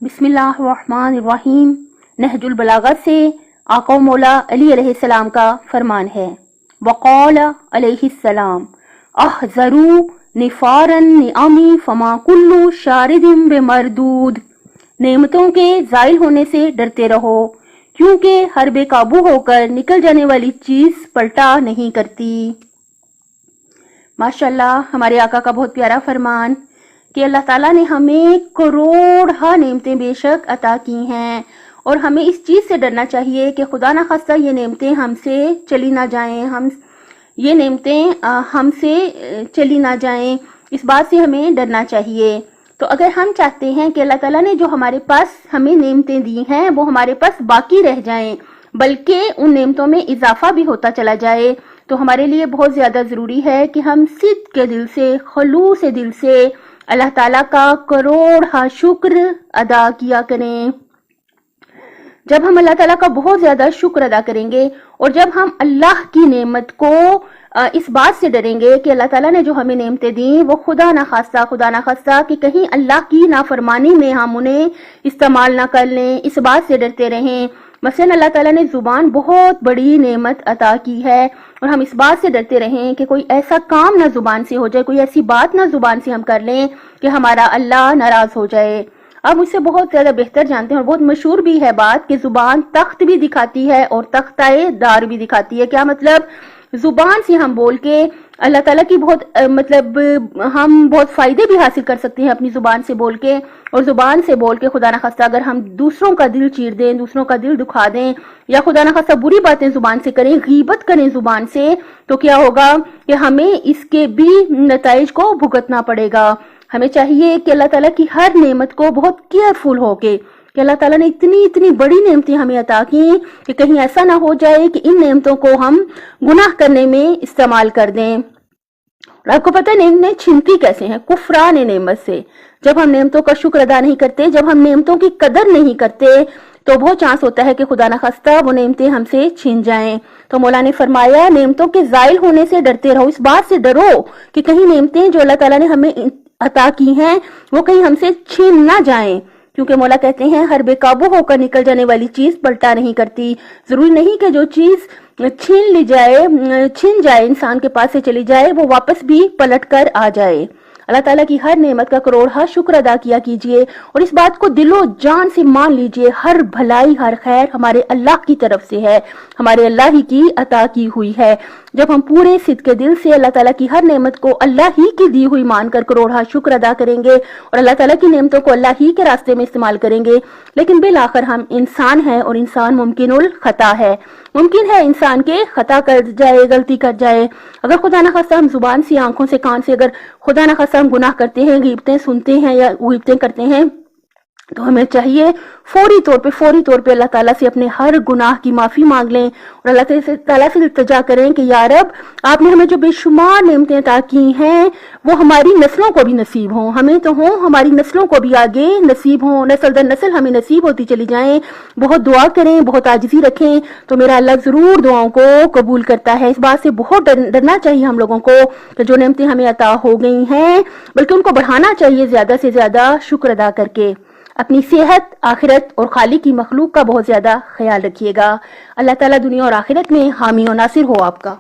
بسم اللہ الرحمن الرحیم۔ نہج البلاغت سے آقا و مولا علی علیہ السلام کا فرمان ہے، وقال علیہ السلام احذروا نفار النعم فما کل شارد بمردود۔ نعمتوں کے زائل ہونے سے ڈرتے رہو، کیونکہ ہر بے قابو ہو کر نکل جانے والی چیز پلٹا نہیں کرتی۔ ماشاءاللہ، ہمارے آقا کا بہت پیارا فرمان کہ اللہ تعالیٰ نے ہمیں کروڑ نعمتیں بے شک عطا کی ہیں، اور ہمیں اس چیز سے ڈرنا چاہیے کہ خدا نہ خواستہ یہ نعمتیں ہم سے چلی نہ جائیں، یہ نعمتیں ہم سے چلی نہ جائیں، اس بات سے ہمیں ڈرنا چاہیے۔ تو اگر ہم چاہتے ہیں کہ اللہ تعالیٰ نے جو ہمارے پاس ہمیں نعمتیں دی ہیں وہ ہمارے پاس باقی رہ جائیں، بلکہ ان نعمتوں میں اضافہ بھی ہوتا چلا جائے، تو ہمارے لیے بہت زیادہ ضروری ہے کہ ہم صدق کے دل سے، خلوص دل سے اللہ تعالیٰ کا کروڑ شکر ادا کیا کریں۔ جب ہم اللہ تعالیٰ کا بہت زیادہ شکر ادا کریں گے، اور جب ہم اللہ کی نعمت کو اس بات سے ڈریں گے کہ اللہ تعالیٰ نے جو ہمیں نعمتیں دیں وہ خدا نہ خواستہ کہ کہیں اللہ کی نافرمانی میں ہم انہیں استعمال نہ کر لیں، اس بات سے ڈرتے رہیں۔ مثلا اللہ تعالیٰ نے زبان بہت بڑی نعمت عطا کی ہے، اور ہم اس بات سے ڈرتے رہیں کہ کوئی ایسا کام نہ زبان سے ہو جائے، کوئی ایسی بات نہ زبان سے ہم کر لیں کہ ہمارا اللہ ناراض ہو جائے۔ اب مجھ سے بہت زیادہ بہتر جانتے ہیں، اور بہت مشہور بھی ہے بات کہ زبان تخت بھی دکھاتی ہے اور تختہ دار بھی دکھاتی ہے۔ کیا مطلب؟ زبان سے ہم بول کے اللہ تعالیٰ کی ہم بہت فائدے بھی حاصل کر سکتے ہیں اپنی زبان سے بول کے، اور زبان سے بول کے خدا نہ خواستہ اگر ہم دوسروں کا دل چیر دیں، دوسروں کا دل دکھا دیں، یا خدا نہ خواستہ بری باتیں زبان سے کریں، غیبت کریں زبان سے، تو کیا ہوگا کہ ہمیں اس کے بھی نتائج کو بھگتنا پڑے گا۔ ہمیں چاہیے کہ اللہ تعالیٰ کی ہر نعمت کو بہت کیئرفل ہو کے، کہ اللہ تعالیٰ نے اتنی بڑی نعمتیں ہمیں عطا کی کہ کہیں ایسا نہ ہو جائے کہ ان نعمتوں کو ہم گناہ کرنے میں استعمال کر دیں۔ اور آپ کو پتہ ہے نعمتیں چھنتی کیسے ہیں؟ کفران نعمت سے۔ جب ہم نعمتوں کا شکر ادا نہیں کرتے، جب ہم نعمتوں کی قدر نہیں کرتے، تو بہت چانس ہوتا ہے کہ خدا نہ خواستہ وہ نعمتیں ہم سے چھین جائیں۔ تو مولا نے فرمایا نعمتوں کے زائل ہونے سے ڈرتے رہو، اس بات سے ڈرو کہ کہیں نعمتیں جو اللہ تعالیٰ نے ہمیں عطا کی ہیں وہ کہیں ہم سے چھین نہ جائیں، کیونکہ مولا کہتے ہیں ہر بے قابو ہو کر نکل جانے والی چیز پلٹا نہیں کرتی۔ ضروری نہیں کہ جو چیز چھین جائے انسان کے پاس سے چلی جائے وہ واپس بھی پلٹ کر آ جائے۔ اللہ تعالیٰ کی ہر نعمت کا کروڑ شکر ادا کیا کیجئے، اور اس بات کو دل و جان سے مان لیجئے، ہر بھلائی ہر خیر ہمارے اللہ کی طرف سے ہے، ہمارے اللہ ہی کی عطا کی ہوئی ہے۔ جب ہم پورے صدق کے دل سے اللہ تعالیٰ کی ہر نعمت کو اللہ ہی کی دی ہوئی مان کر کروڑ شکر ادا کریں گے، اور اللہ تعالیٰ کی نعمتوں کو اللہ ہی کے راستے میں استعمال کریں گے، لیکن بالآخر ہم انسان ہیں، اور انسان ممکن الخطا ہے، ممکن ہے انسان کے خطا کر جائے، غلطی کر جائے۔ اگر خدا نہ خواستہ ہم زبان سے، آنکھوں سے، کان سے اگر خدا نہ خواستہ ہم گناہ کرتے ہیں، غیبتیں سنتے ہیں یا غیبتیں کرتے ہیں، تو ہمیں چاہیے فوری طور پہ اللہ تعالیٰ سے اپنے ہر گناہ کی معافی مانگ لیں، اور اللہ تعالیٰ سے التجا کریں کہ یا رب آپ نے ہمیں جو بے شمار نعمتیں عطا کی ہیں وہ ہماری نسلوں کو بھی نصیب ہوں، ہمیں تو ہوں، ہماری نسلوں کو بھی آگے نصیب ہوں، نسل در نسل ہمیں نصیب ہوتی چلی جائیں۔ بہت دعا کریں، بہت عاجزی رکھیں، تو میرا اللہ ضرور دعاؤں کو قبول کرتا ہے۔ اس بات سے بہت ڈرنا چاہیے ہم لوگوں کو کہ جو نعمتیں ہمیں عطا ہو گئی ہیں بلکہ ان کو بڑھانا چاہیے زیادہ سے زیادہ شکر ادا کر کے۔ اپنی صحت، آخرت اور خالق کی مخلوق کا بہت زیادہ خیال رکھیے گا۔ اللہ تعالیٰ دنیا اور آخرت میں حامی و ناصر ہو آپ کا۔